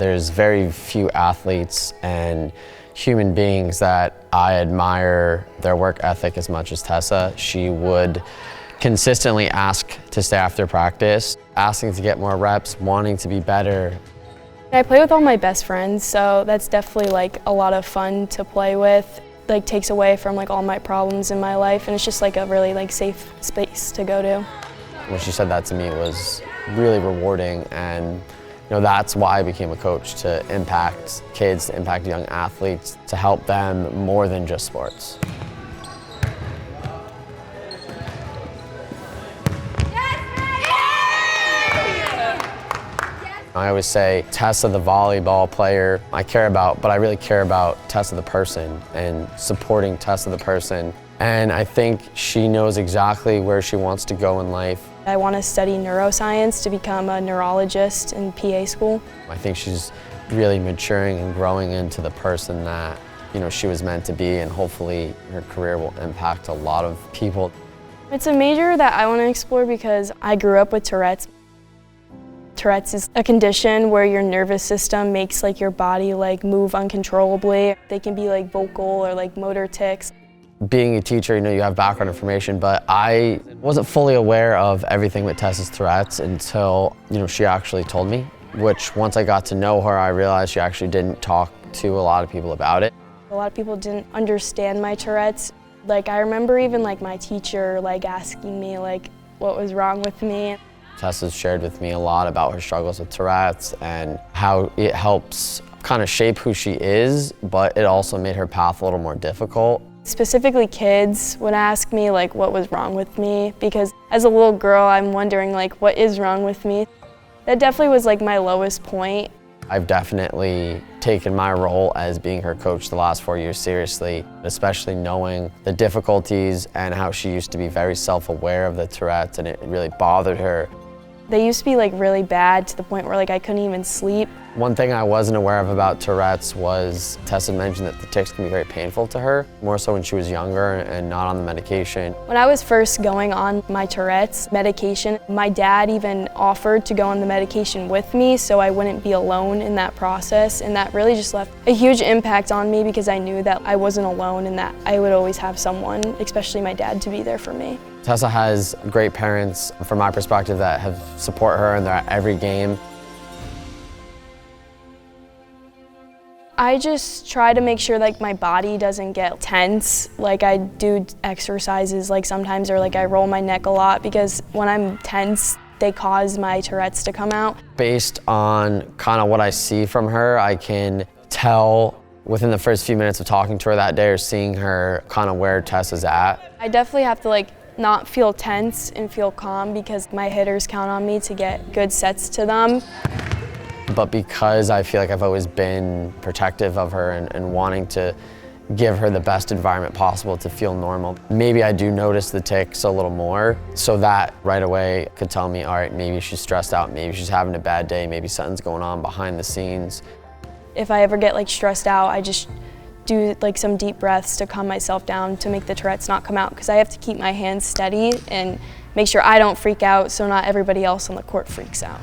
There's very few athletes and human beings that I admire their work ethic as much as Tessa. She would consistently ask to stay after practice, asking to get more reps, wanting to be better. I play with all my best friends, so that's definitely like a lot of fun to play with. Like takes away from like all my problems in my life, and it's just like a really like safe space to go to. When she said that to me, it was really rewarding, and that's why I became a coach, to impact kids, to impact young athletes, to help them more than just sports. I always say Tessa the volleyball player I care about, but I really care about Tessa the person and supporting Tessa the person. And I think she knows exactly where she wants to go in life. I want to study neuroscience to become a neurologist in PA school. I think she's really maturing and growing into the person that she was meant to be, and hopefully her career will impact a lot of people. It's a major that I want to explore because I grew up with Tourette's. Tourette's is a condition where your nervous system makes like your body like move uncontrollably. They can be like vocal or like motor tics. Being a teacher, you have background information, but I wasn't fully aware of everything with Tessa's Tourette's until she actually told me, which once I got to know her, I realized she actually didn't talk to a lot of people about it. A lot of people didn't understand my Tourette's. Like I remember even like my teacher like asking me like what was wrong with me. Tessa's shared with me a lot about her struggles with Tourette's and how it helps kind of shape who she is, but it also made her path a little more difficult. Specifically kids would ask me like what was wrong with me, because as a little girl I'm wondering like what is wrong with me. That definitely was like my lowest point. I've definitely taken my role as being her coach the last 4 years seriously, especially knowing the difficulties and how she used to be very self-aware of the Tourette's, and it really bothered her. They used to be like really bad to the point where like I couldn't even sleep. One thing I wasn't aware of about Tourette's was Tessa mentioned that the tics can be very painful to her, more so when she was younger and not on the medication. When I was first going on my Tourette's medication, my dad even offered to go on the medication with me so I wouldn't be alone in that process, and that really just left a huge impact on me because I knew that I wasn't alone and that I would always have someone, especially my dad, to be there for me. Tessa has great parents, from my perspective, that have support her and they're at every game. I just try to make sure like my body doesn't get tense. Like I do exercises like sometimes, or like I roll my neck a lot, because when I'm tense, they cause my Tourette's to come out. Based on kind of what I see from her, I can tell within the first few minutes of talking to her that day or seeing her kind of where Tessa's at. I definitely have to like not feel tense and feel calm, because my hitters count on me to get good sets to them. But because I feel like I've always been protective of her and wanting to give her the best environment possible to feel normal, maybe I do notice the tics a little more, so that right away could tell me, all right, maybe she's stressed out, maybe she's having a bad day, maybe something's going on behind the scenes. If I ever get like stressed out, I just do like some deep breaths to calm myself down to make the Tourette's not come out, because I have to keep my hands steady and make sure I don't freak out so not everybody else on the court freaks out.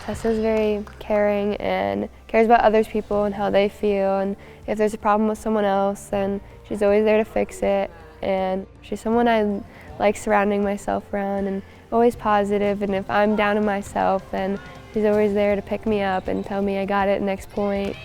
Tessa's very caring and cares about other people and how they feel, and if there's a problem with someone else, then she's always there to fix it. And she's someone I like surrounding myself around, and always positive, and if I'm down on myself, then she's always there to pick me up and tell me I got it next point.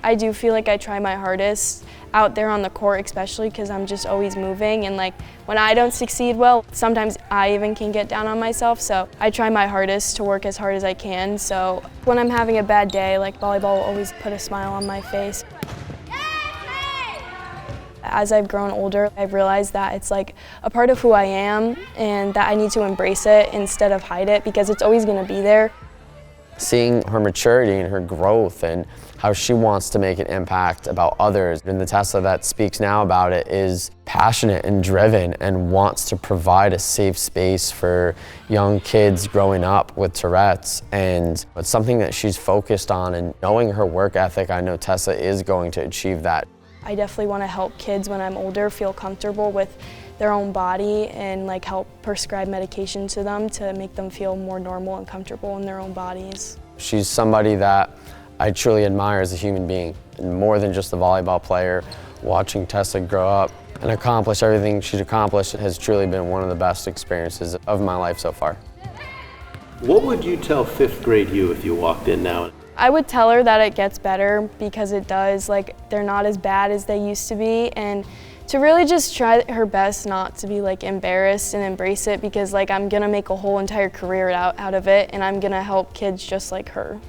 I do feel like I try my hardest out there on the court, especially because I'm just always moving, and like when I don't succeed well, sometimes I even can get down on myself, so I try my hardest to work as hard as I can. So when I'm having a bad day, like volleyball will always put a smile on my face. As I've grown older, I've realized that it's like a part of who I am, and that I need to embrace it instead of hide it, because it's always going to be there. Seeing her maturity and her growth and how she wants to make an impact about others, and the Tessa that speaks now about it is passionate and driven and wants to provide a safe space for young kids growing up with Tourette's, and it's something that she's focused on, and knowing her work ethic, I know Tessa is going to achieve that. I definitely want to help kids when I'm older feel comfortable with their own body and like help prescribe medication to them to make them feel more normal and comfortable in their own bodies. She's somebody that I truly admire as a human being, and more than just a volleyball player. Watching Tessa grow up and accomplish everything she's accomplished has truly been one of the best experiences of my life so far. What would you tell 5th grade you if you walked in now? I would tell her that it gets better, because it does. Like, they're not as bad as they used to be, and to really just try her best not to be like embarrassed and embrace it, because like I'm gonna make a whole entire career out of it, and I'm gonna help kids just like her.